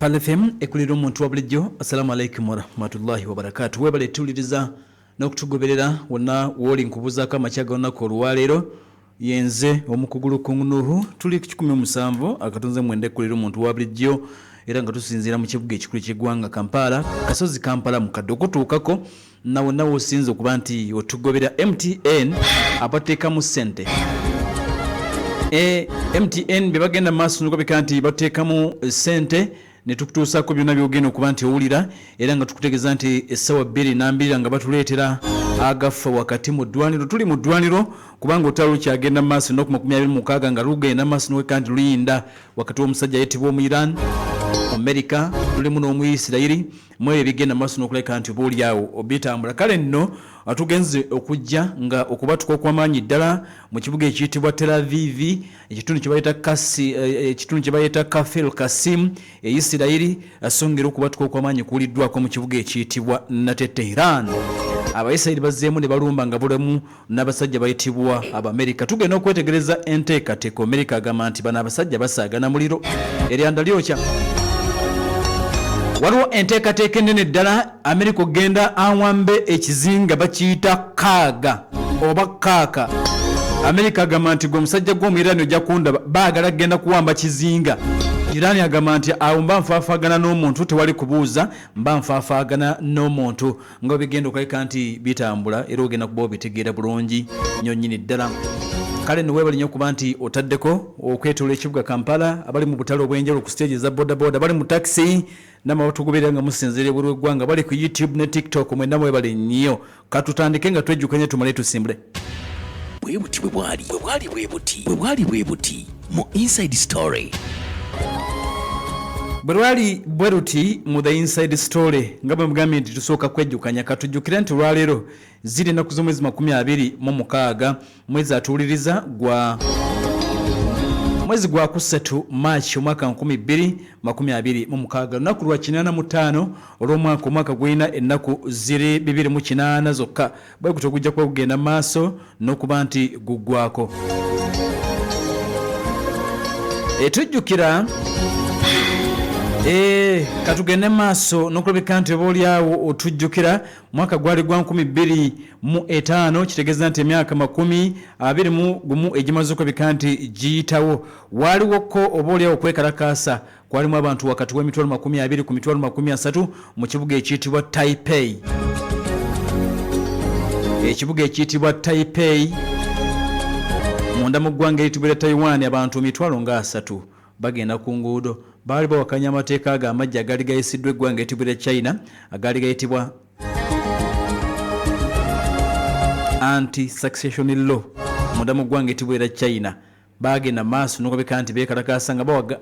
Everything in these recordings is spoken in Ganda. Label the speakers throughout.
Speaker 1: Pale FM ekulira omuntu wa bulijjo. Assalamu alaikum warahmatullahi wabarakatuh. Webale tuliriza n'okutugoberera wonna woli nkubuzaako amakyaga olunaku olwaleero yenze omukugulu kungunuhu tuli 17 akatunze mwende ekulira omuntu wa bulijjo era nga tusinziira mu kibuga ekikulu ky'eggwanga Kampala kasozi Kampala mukadde okutuukako na wonna wosinze okuba nti otugobera MTN abateekamu ssente. MTN bye bagenda maaso nokubika nti bateekamu ssente ne tukutuusaako byonna byogenda okuba nti owulira era nga tukutegeeza nti essawa 2:02 nga batuleetera agafa wakati mu ddwaniro. Tuli mu ddwaniro kubanga otalo kyagenda maaso n'oku 26 nga lugenda maaso n'oweka nti luyinda wakati w'omusajja yettibwa omu Iran America tulimu n'Omuyisirayiri mu ebyo bigenda maaso n'okuleka nti oba oliawo obitambula. Kale nno atugenze okujja nga okubatuka okw'amaanyi ddala mu kibuga ekiyitibwa Tel Aviv ekitundu kye bayita Kafel Kasim Isirayiri asongera okubatuka okw'amaanyi kuwuliddwako mu kibuga ekiyitibwa nate Tehran. Abayisirayiri bazzeemu ne balumba nga bulemu n'abasajja bayitibwa Abamerika. Tugenda okwetegereza enteekateeka. Amerika agamba nti bano abasajja basaagana muliro eryanda lyokya. Waliwo enteekateeka ennene ddala Amerika ogenda awambe ekizinga bakiyita kaaga oba kaaka. Amerika agamba nti gwe omusajja gw'omuyirani ojja kundaba baagala genda kuwamba kizinga. Irani agamba nti awo mba nfaafaagana n'omuntu tewali kubuuza mba nfaafaagana n'omuntu nga bigenda okuleka nti bitambula era ogenda kuba obitegeera bulungi nnyo nnyini ddala. Kale nno weebali nnyo okuba nti otaddeko okwetoola ekibuga Kampala abali mu butale obw'enjawulo ku stage za bodaboda bali mu taxi n'abatugoberera nga musinziira buli eggwanga bali ku YouTube ne TikTok mwenna weebali nnyo. Katutandike nga twejjukanye tumale tusimbule.
Speaker 2: bwe buti mu Inside Story.
Speaker 1: Bwelwali bweruti mu The Inside Story nga bwe mugambye nti tusooka kwejjukanya katujjukira nti olwaleero ziri ennaku z'omwezi 26 mwezi atuwuliriza mwezi gwa kusatu March omwaka 2026 lunaku lwa 85 olw'omwaka omwaka gwina ennaku ziri 208 zokka bwe gutyo gujja kuba kugenda maaso n'okuba nti guggwako. Tujjukira katugende maaso n'okulabika nti oba oliawo otujjukira mwaka gwali gwa 2005 kitegeeza nti emyaka 21 egimaze okulabika nti giyitawo. Waliwoko oba oliawo okwekalakaasa kwalimu abantu wakati w'emitwalo 20 ku mitwalo 30 mu kibuga ekiyitibwa Taipei. Ekibuga ekiyitibwa Taipei munda mu ggwanga eriyitibwa Taiwan abantu emitwalo nga 3 bagenda ku nguudo baali bawakanya amateeka ag'amajja agaali gayisiddwa eggwanga eriyitibwa China agaali gayitibwa anti-succession law munda mu ggwanga eriyitibwa China. Bagenda maaso n'okulabika nti beekalakaasa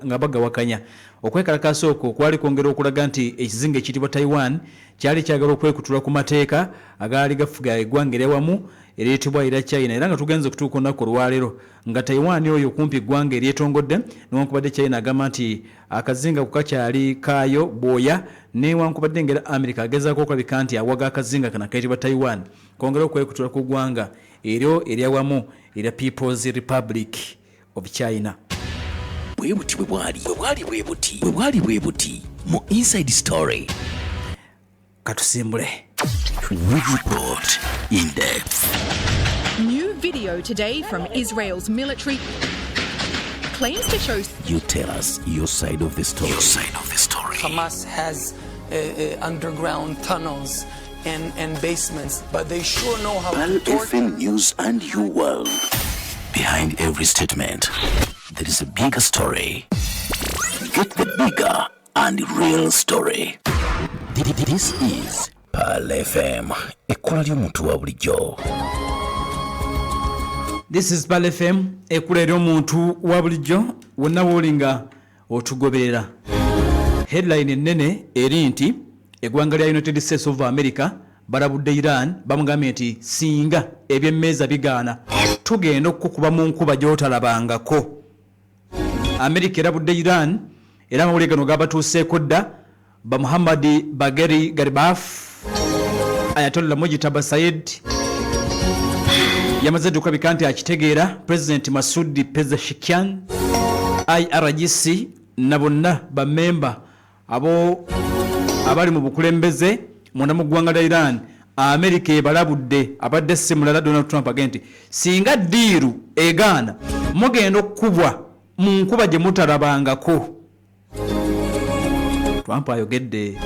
Speaker 1: nga bagawakanya. Okwekalakaasa okwo kwali kwongera okulaga nti ekizinga ekiyitibwa Taiwan kyali kyagala okwekutula ku mateeka agaali gafuga eggwanga eryawamu eriyitibwa era China era nga tugenze okutuuka olunaku olwaleero nga Taiwan oyo kumpi eggwanga eryetongodde newankubadde China agamba nti akazinga ku kakyali kaayo bwoya newankubadde ngera America agezaako okulabika nti awaga akazinga kana kayitibwa Taiwan kwongera okwekutula ku ggwanga eryo eryawamu erya People's Republic of China.
Speaker 2: bwe bwali mu Inside Story.
Speaker 1: Katusimbule.
Speaker 2: We report in depth.
Speaker 3: New video today from Israel's military claims to show.
Speaker 2: You tell us your side of the story.
Speaker 4: Hamas has underground tunnels and basements, but they sure know how
Speaker 2: Pal
Speaker 4: to torture.
Speaker 2: FM News and You World. Behind every statement, there is a bigger story. Get the bigger and real story. This is Pal FM, ekkola ly'omuntu wa bulijjo.
Speaker 1: This is Pal FM, ekkola ly'omuntu wa bulijjo wonna wooli nga otugoberera. Headline ennene eri nti eggwanga lya United States of America balabudde Iran bamugambye nti singa ebyemmeeza bigaana tugenda okukuba mu nkuba gy'otalabangako. Amerika erabudde Iran era amawulire gano gabatuuseeko dda ba Muhammad Bagheri Ghalibaf Ayatollah Mujtaba Said yamaze okulabika nti akitegeera President Masoud Pezeshkian IRGC na bonna ba member abo abali mu bukulembeze munda mu ggwanga lya Iran America ebalabudde abadde simulala Donald Trump agenti singa diiru egaana mugenda okubwa mu nkuba gye mutalabangako. Trump ayogedde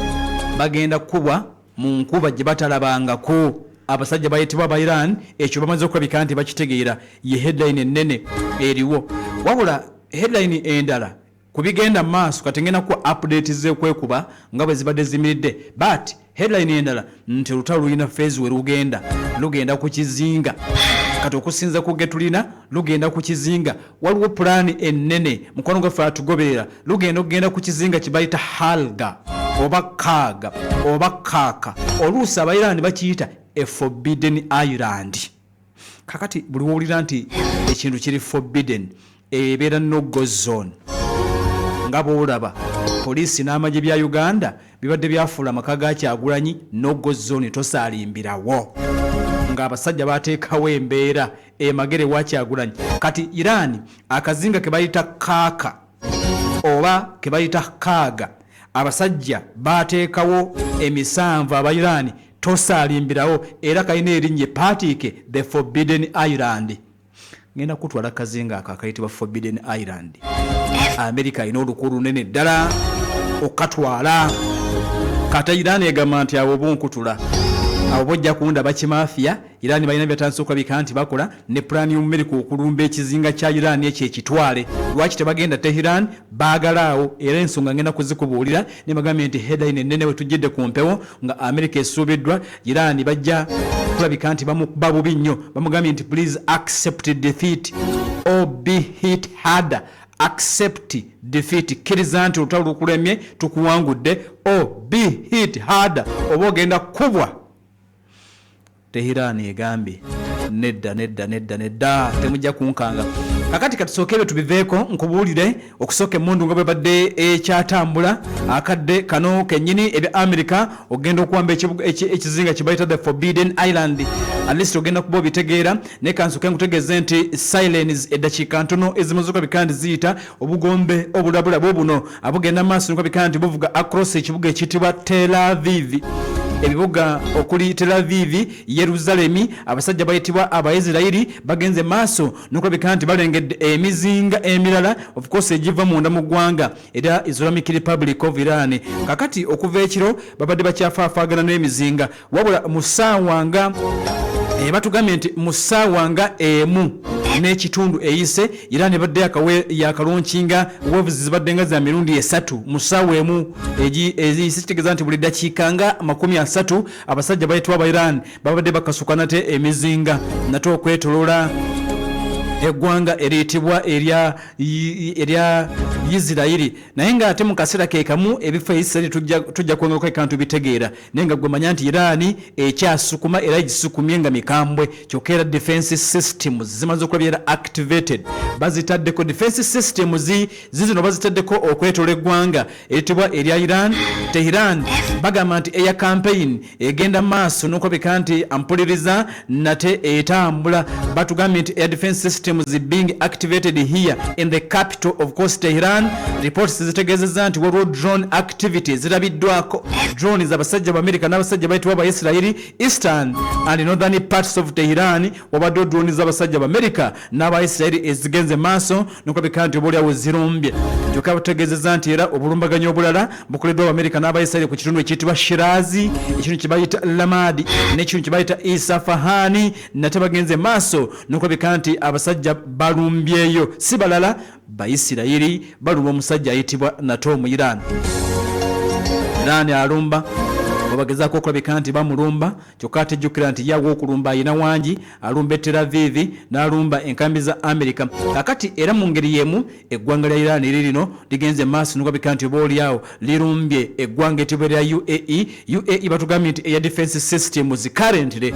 Speaker 1: bagenda kubwa mu nkuba gye batalabangako. Abasajja bayitibwa ba Iran ekyo bamaze okulabika nti bakitegeera ye headline ennene eriwo. Wabula headline endala kubigenda maaso katengena ku update zekwekuba nga bwe zibadde zimiridde, but headline endala nti olutalo lulina phase we lugenda ku kizinga. Kati okusinza ku getulina lugenda ku kizinga, waliwo plan ennene mukwano gwaffe atugoberera lugenda ku kizinga kibayita Halga oba Kaga oba Kaka, oluusi abayirani bakiyita a forbidden island. Kakati buli wowulira nti ekintu kiri forbidden ebeera no-go zone. Nga bw'olaba poliisi n'amagye bya Uganda bibadde byafuula amaka ga Kyagulanyi no-go zone tosaalimbirawo, ng'abasajja bateekawo embeera emagere wa Kyagulanyi. Kati Iran akazinga ke bayita Kaka oba ke bayita Kaga abasajja bateekawo emisanvu Abayirani tosaalimbirawo, era kalina erinnya paatiike the forbidden island. Ngenda kutwala kazinga akakayitibwa forbidden island. America ina olukulu lunene ddala okatwala. Kata Iran egamba nti abo bonkutula abo bojja kunda bakimafia. Iran balina byatandise okulabika nti bakola ne plan y'America okulumba ekizinga kya Iran ekyo ekitwale. Lwaki tebagenda Tehran baagalaawo, era ensonga ngenda kuzikubuulira ne bagambye nti headline ennene we tujjidde ku mpewo nga America esuubiddwa Iran bajja kulabika nti bamukuba bubi nnyo. Bamugambye nti please accept defeat or be hit harder. Accept defeat, kkiriza nti olutalo lukulemye tukuwangudde, or be hit harder oba ogenda kubwa. Tehran egambye nedda temujja kunkanga. Kakati katusooke tubiveeko nkubuulire okusooka emmundu nga bwe badde ekyatambula akadde kano kennyini ebya America ogenda okuwamba ekizinga kibayita the forbidden island. At least ogenda kuba obitegeera naye kansuke nkutegeeze nti sirens eddakiika ntono ezimazuka bikandi ziyita obugombe obulabulabu buno abugenda maaso nuka bikandi buvuga across ekibuga ekitibwa Tel Aviv. Ebibuga okuli Tel Aviv, Yeruzalemi, abasajja bayitibwa Abaisirairi bagenze maaso nukulabika nti balengedde emizinga emirala of course egiva munda mu ggwanga era Islamic Republic of Iran. Kakati okuva ekiro babadde bakyafaafaagana n'emizinga, wabula musaawa batugambye nti musaawa nga emu n'ekitundu eyise Iran ebadde yakalonkinga waves zibadde nga za mirundi 3 musaawa emu eziyise, kitegeeza nti buli dakiika nga 30 abasajja bayitibwa aba Iran babadde bakasuka nate emizinga nate okwetolola eggwanga eriyitibwa erya Isirairi. Naye nga ate mu kaseera ke kamu ebifo Isirairi tujja kwongera kantu bitegeera, naye nga gwe manya nti Iran ekyasukuma era gisukumye nga mikambwe, kyokka era defense systems zimaze okubeera activated. Bazitaddeko defense systems zino bazitaddeko okwetola eggwanga eriyitibwa erya Iran. Tehran bagamba nti eya campaign egenda maaso n'okulabika nti ampuliriza nate etambula. Batugambye nti air defense systems being activated here in the capital of course Tehran. Reports zitegeezezza nti waliwo drone activities zirabiddwako. Drones abasajja ba America n'abasajja bayitibwa ba Israeli eastern and northern parts of Tehran. Wabadde drones abasajja ba America n'aba Israeli ezigenze maaso n'okulabika nti obuliawo zirumbye. Kyokka bategeezezza nti era obulumbaganyo obulala bukoleddwa America n'aba Israeli ku kitundu ekiyitibwa Shirazi, ekintu kibayita Lamadi n'ekintu kibayita Isafahani nate bagenze maaso n'okulabika nti abasajja balumbyeyo, si balala ba Isiraeli balumba omusajja ayitibwa nato mu Iran. Iran alumba babagezaako okulabika nti bamulumba, kyokka atejjukira nti yawo okulumba ayina wangi, alumba Tel Aviv n'alumba enkambi za America. Kakati era mu ngeri yemu eggwanga lya Iran lirino ligenze maaso n'okulabika nti obaolyawo lirumbye eggwanga etibwa lya UAE batugambye nti air defense systems currently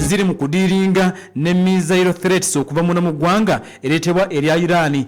Speaker 1: ziri mu kudiringa ne missile threats okuva mu ggwanga ereetebwa erya Iran.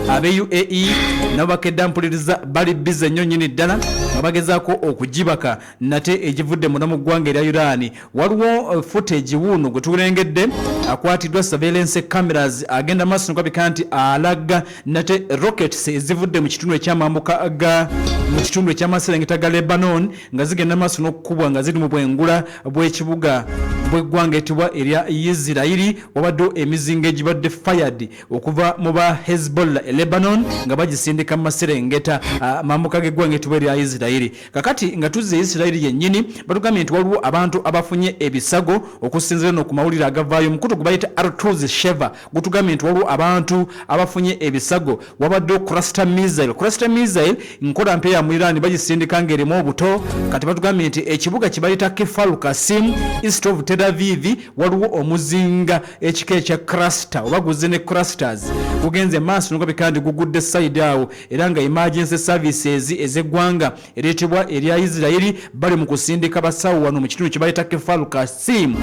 Speaker 1: abe UAE nabo bakedde mpuliriza bali bize nnyo nnyini ddala nga bagezaako okugibaka nate egivudde munda mu ggwanga erya Iran. Waliwo footage wuno gwe tulengedde akwatiddwa surveillance cameras agenda maaso nokabika nti alaga nate rockets ezivudde mu kitundu ekyamambuka ga mu kitundu ekyamaserengeta ga Lebanon nga zigenda maaso n'okukubwa nga ziri mu bwengula bw'ekibuga bw'eggwanga etibwa erya Isirairi. Wabadde emizinga egibadde fired okuva mu ba Hezbollah Lebanon nga bagisindika mu maserengeta mambuka g'eggwanga etibwa erya Isirairi. Kakati nga tuzze Isirairi yennyini batugambye nti waliwo abantu abafunye ebisago okusinziira no ku mawulire agavaayo. Mukutu gwe bayita Artuz Sheva gutugambye nti waliwo abantu abafunye ebisago. Wabadde cluster missile nkola mpeya mu Iran bagisindika ng'erimu obuto. Kati batugambye nti ekibuga kibayita Kfar Qasim east of Tel Aviv waliwo omuzinga ekika ekya cluster oba guze ne clusters gugenze maaso nuko bikandi gugudde side awo era nga emergency services ezeggwanga ereetebwa erya Isirairi bali mu kusindika basawo wano mu kitundu kibayita Kfar Qasim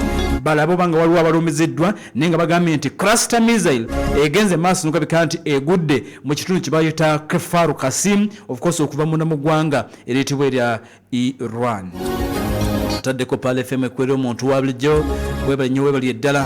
Speaker 1: balabo banga waliwo abalumiziddwa nenga bagambye nti cluster missile egenze maaso nuko bikandi egudde mu kitundu kibayita Kfar Qasim of course okuva mu namugwanga ereetebwa erya Iran. Taddeko pale FM kwero omuntu wa bulijjo webali nnyo webali eddala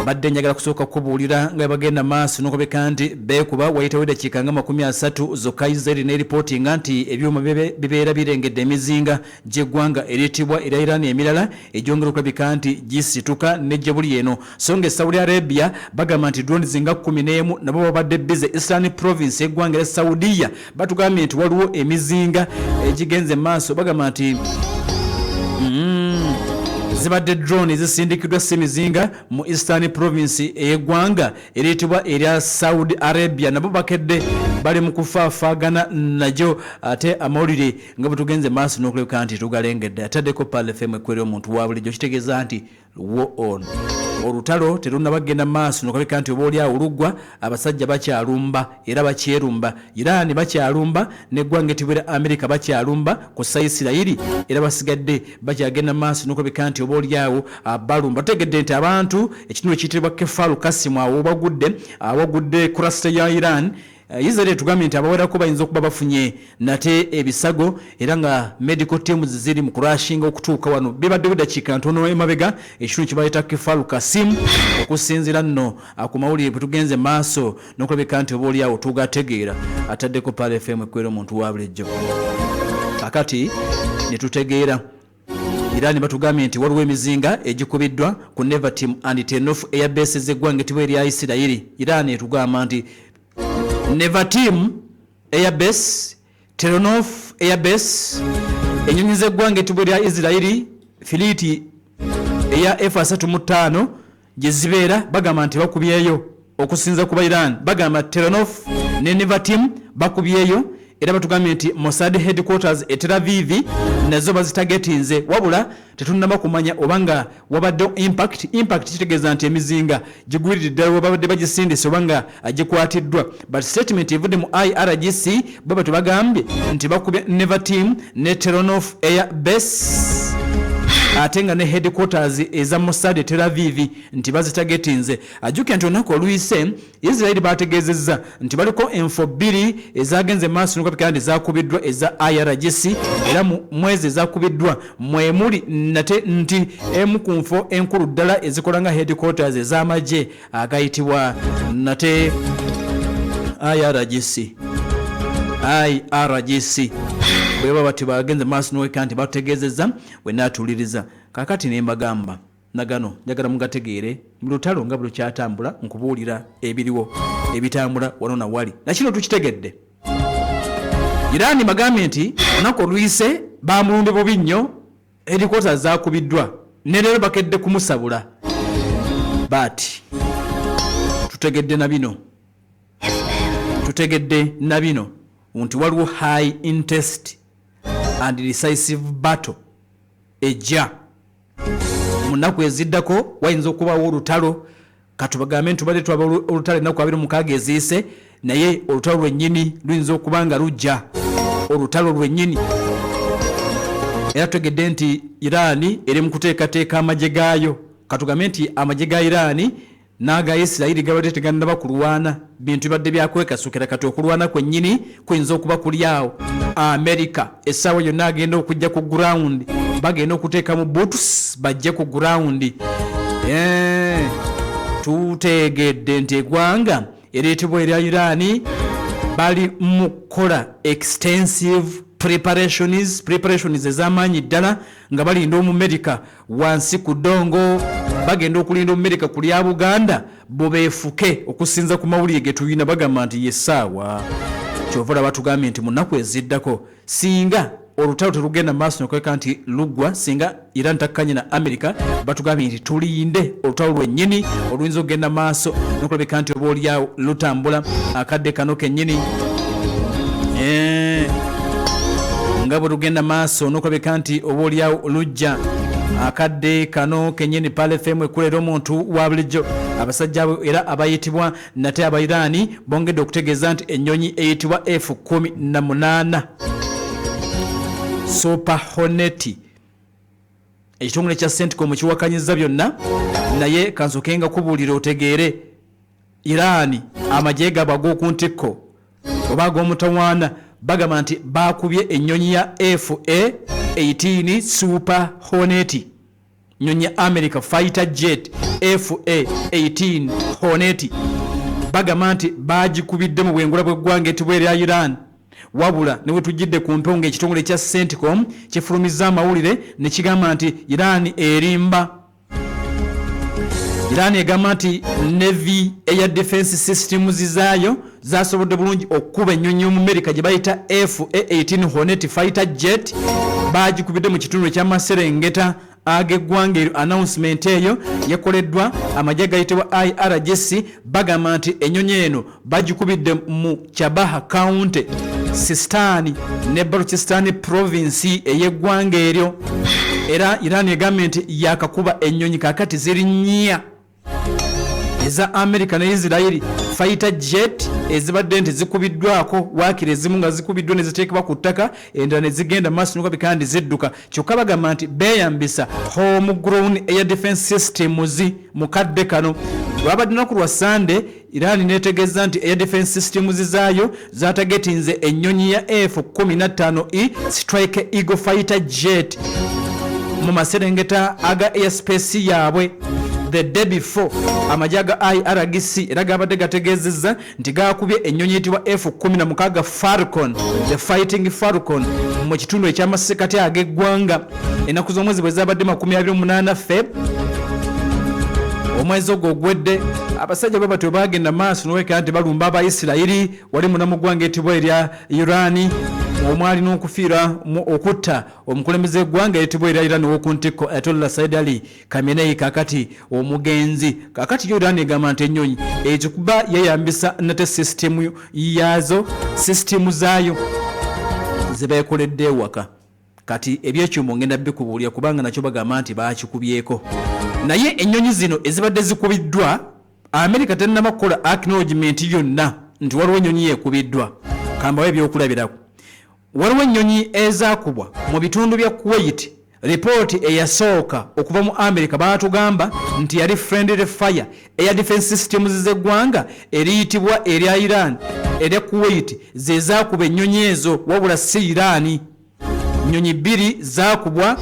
Speaker 1: badde njagala kusooka kubuulira nga bagenda maaso n'okubeka nti beekuba wayitawo eddakiika nga 30 zokka Israel ne reportinga nti ebyuma bibeera birengedde emizinga gy'eggwanga ereetibwa erya Iran emirala egyongera okulabika nti gisituka nejje buli eno so nga Saudi Arabia bagamba nti drones nga 11 nabo babadde bize Eastern Province eggwanga erya Saudiya batugambye nti waliwo emizinga egigenze maaso bagamba nti zibadde drone zisindikiddwa semizinga mu Eastern Province ey'eggwanga ereetebwa erya Saudi Arabia nabo bakedde bali mu kufaafaagana najo ate amawulire nga bwe tugenze maaso n'okulabika nti tugalengedde. Ataddeko Pal FM ekwera omuntu wa bulijjo kitegeeza nti war on olutalo terunnabagenda maaso n'okulabika nti oba oli awo oluggwa abasajja bakyalumba era bakyerumba. Iran bakyalumba n'eggwanga etibwa America bakyalumba ku Isirairi era basigadde bakyagenda maaso n'okulabika nti oba oli awo balumba. Tutegedde nti abantu ekitundu ekiyitibwa Kfar Qasim awo bagudde cluster ya Iran. Israel tugambye nti abawerako bayinza okuba bafunye nate ebisago era nga medical teams ziri mu kurashinga okutuuka wano bibadde eddakiika ntono emabega ekitundu kibayita Kfar Qasim okusinziira nno ku mawulire bwe tugenze maaso n'okulabika nti oba oli awo tugategeera. Ataddeko Pal FM ekwera omuntu wa bulijjo kakati ne tutegeera Iran batugambye nti waliwo emizinga egikubiddwa ku Nevatim and Tennof airbase z'eggwanga etibwa erya Isirairi. Iran etugamba nti Nevatim airbase, Tennof airbase, ennyonyi z'eggwanga etibwa erya Isirairi filiiti eya F-35 gye zibeera bagamba nti bakubyeyo okusinza kuba Iran. Bagamba Tennof ne Nevatim bakubyeyo era batugambye nti Mossad headquarters e Tel Aviv nazo bazitagetinze wabula tetunnaba kumanya obanga wabadde impact kitegeeza nti emizinga gigwiridde ddala wabadde bagisindise obanga agikwatiddwa. But statement evudde mu IRGC bwe batubagambye nti bakubye Nevatim ne Tennof Air Base ate nga ne headquarters eza Mossad Tel Aviv nti bazitagetinze. Ajjukira nti olunaku oluyise Israel bategeezezza nti baliko enfo bbiri ezagenze maaso n'okulabika nti zakubiddwa eza IRGC era mu mwezi ezakubiddwa mwemuli nate nti emu ku nfo enkulu ddala ezikola nga headquarters ez'amagye agayitibwa nate IRGC bweba bati bagenze maaso n'okulabika nti bategeezezza we naatuliriza. Kakati ne mbagamba nagano njagala mugategeere mu lutalo nga bwe lukyatambula nkubuulira ebiriwo ebitambula wano na wali nakino tukitegedde. Iran bagambye nti olunaku oluyise bamulumbe bubi nnyo headquarters zakubiddwa ne leero bakedde kumusabula bati tutegedde na bino nti waliwo high intensity and decisive battle ejja munaku eziddako wayinza okubawo olutalo katubagambe ntubadde twaba olutalo ennaku 26 eziise naye olutalo lwennyini luyinza okuba nga lujja olutalo lwennyini era tutegedde nti Iran eri mu kuteekateeka amagye gaayo. Katugambe nti amagye ga Iran naga Isiraeli gabadde tegannaba kulwana bintu bibadde byakwekasukira kati okulwana kwennyini kuyinza okuba kulyawo. America essaawa yonna agenda okujja ku ground, bagenda okuteeka mu boots bajje ku ground. Tutegedde nti eggwanga ereetebwa erya Iran bali mu kukola extensive preparations ez'amaanyi ddala nga balinda Omumerica wansi ku ddongo. Bagenda okulinda Omumerica ku lya Buganda bo beefuke okusinza ku mawulire ge tulina bagamba nti yessaawa. Kyova batugambye nti mu nnaku eziddako singa olutalo terugenda maaso nokweka nti luggwa, singa Iran takkanye na America batugambye nti tulinde olutalo lwennyini oluyinza okugenda maaso nokulabika nti oba olyawo lutambula akadde kano kennyini. Nga bwe lugenda maaso nokulabika nti oba olyawo lujja akadde kano kennyini. Pale FM ekulera omuntu wa bulijjo abasajja abo era abayitibwa nate aba Iran bongedde okutegeeza nti ennyonyi eyitibwa F-18 Super Hornet ekitongole kya CENTCOM kiwakanyiza byonna, naye kansokenga kubuulira otegeere Iran amagye gabwe ag'oku ntikko oba ag'omutawaana bagamba nti bakubye ennyonyi ya FA-18 Super Hornet, nnyonyi ya America fighter jet FA-18 Hornet. Bagamba nti bagikubidde mu bwengula bw'eggwanga etibwa erya Iran, wabula ne bwe tujjidde ku mpewo ekitongole kya CENTCOM kifulumizza amawulire ne kigamba nti Iran erimba. Iran egamba nti Navy Air Defense Systems zaayo zasobodde bulungi okukuba ennyonyi y'Omumerica gye bayita FA-18 Hornet fighter jet, bagikubidde mu kitundu eky'amaserengeta ag'eggwanga eryo. Announcement eyo yakoleddwa amagye gayitibwa IRGC, bagamba nti ennyonyi eno bagikubidde mu Chabaha County, Sistani ne Balochistan province ey'eggwanga eryo. Era Iran egambye nti yakakuba ennyonyi kakati ziri nnya eza America ne Israeli fighter jet ezibadde nti zikubiddwako waakiri ezimu nga zikubiddwa ne ziteekebwa ku ttaka, endala ne zigenda maaso n'okabika kandi zidduka. Kyokka bagamba nti beeyambisa homegrown air defense systems mu kadde kano. Lwabadde lunaku lwa Sunday Iran neetegeeza nti air defense systems zaayo zaatagetinze ennyonyi ya F-15E Strike Eagle fighter jet mu maserengeta aga airspace yaabwe. The day before amagye ga IRGC era gabadde gategeezezza nti gaakubye ennyonyi eyitibwa F-16 Falcon, the fighting Falcon mu kitundu ekyamasekati ag'eggwanga. Ennaku z'omwezi bwe zabadde 28 Feb omwezi ogwo ogwedde. Abasajja bwe batyo bagenda maaso n'oweka nti balumba Abayisirayiri wali munamu ggwanga etibwa erya Iran omwali n'okufiira okutta omukulembeze eggwanga etibwa erya Iran w'oku ntikko Ayatollah Said Ali Khamenei kakati omugenzi. Kakati yo Iran egamba nti ennyonyi ekikuba yeyambisa nate system yazo, system zaayo zebeekoledde ewaka. Kati ebyekyuma ngenda bikubuulira kubanga nakyo bagamba nti baakikubyeko. Naye ennyonyi zino ezibadde zikubiddwa America tennaba kukola acknowledgement yonna nti waliwo ennyonyi yekubiddwa. Kambawo ebyokulabirako. Waliwo ennyonyi ezaakubwa mu bitundu bya Kuwait. Ripooti eyasooka okuva mu America baatugamba nti yali friendly fire air defense systems z'eggwanga eriyitibwa erya Iran erya Kuwait ze zaakuba ennyonyi ezo, wabula si Iran. Nnyonyi bbiri zaakubwa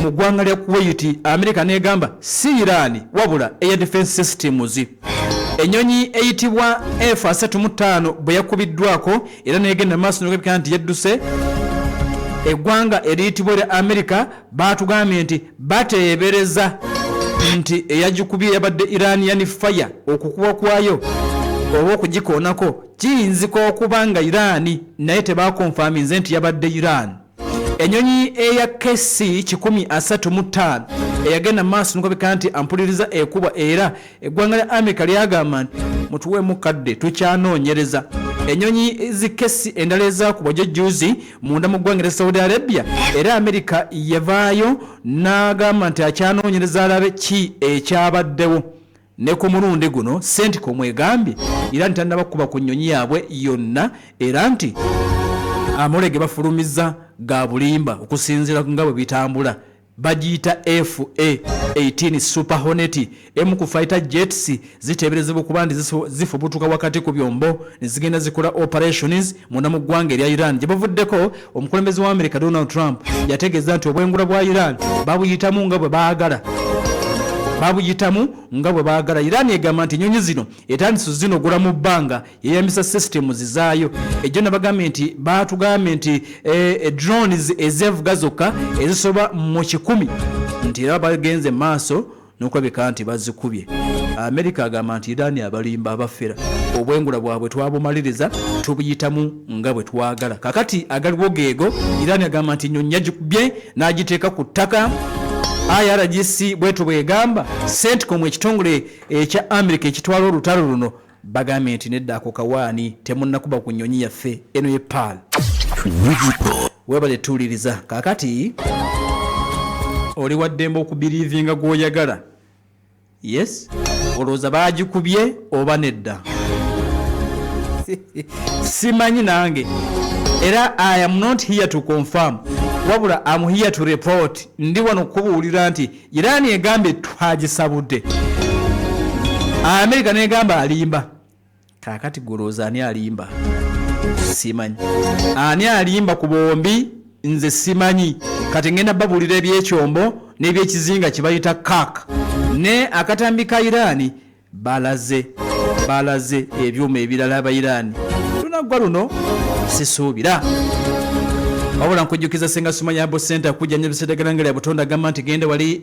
Speaker 1: mu ggwanga lya Kuwait. America negamba si Iran wabula air defense systems. Ennyonyi eyitibwa F-35 bwe yakubiddwako era negenda maaso n'okabika nti yadduse. Eggwanga eriyitibwa erya America baatugambye nti bateebereza nti eyagikubye yabadde Iranian fire. Okukuba kwayo oba okugikoonako kiyinzika okuba nga Iran, naye tebakonfaminze nti yabadde Iran. Ennyonyi eya KC-135 eyagenda maaso n'okabika nti ampuliriza ekuba era eggwanga lya America lyagamba nti mutuweemu kadde tukyanoonyereza. Ennyonyi zikesi endala ezaakubwa jjuuzi munda mu ggwanga lya Saudi Arabia era America yavaayo n'agamba nti akyanoonyereza alabe ki ekyabaddewo. Ne ku mulundi guno CENTCOM egambye era nti tannaba kuba ku nnyonyi yaabwe yonna era nti amawulire ge bafulumizza ga bulimba okusinziira nga bwe bitambula. bagiyita FA-18 Super Hornet. Emu ku fighter jets ziteeberezebwa okuba nti zifubutuka wakati ku byombo ne zigenda zikola operations munda mu ggwanga erya Iran. Gye bavuddeko omukulembeze wa America Donald Trump yategeeza nti obwengula bwa Iran babuyitamu nga bwe baagala. Iran egamba nti ennyonyi zino etandise zinogula mu bbanga yeyambisa systems zaayo. Ejjo nabagambye nti baatugambye nti drones ezevuga zokka ezisoba mu 100 nti era bagenze maaso n'okulabika nti bazikubye. America agamba nti Iran abalimba abafera obwengula bwabwe twabumaliriza tubuyitamu nga bwe twagala. Kakati agaliwo geego Iran agamba nti ennyonyi yagikubye n'agiteeka ku ttaka. IRGC bwetu bwegamba CENTCOM ekitongole ekya America ekitwala olutalo luno bagambye nti nedda ako kawaani temunnakuba ku nnyonyi yaffe eno ye PAL. Webale tuuliriza kakati oli waddembe okubiriivinga gw'oyagala. Yes, olowooza baagikubye oba nedda? Simanyi nange era I am not here to confirm wabula I'm here to report. Ndi wano kubuulira nti Iran egambe twagisabudde, America negamba alimba. Kakati golooza ani alimba? Simanyi ani alimba ku bombi, nze simanyi. Kati ngenda babuulira ebyekyombo n'ebyekizinga kibayita kak ne akatambika Iran balaze ebyuma ebirala aba Iran tunaggwa luno sisuubira. Wabula nkujjukiza Senga Sumaya Abo Center kujja nnyo bisedagala ngala ya butonda gamba nti genda wali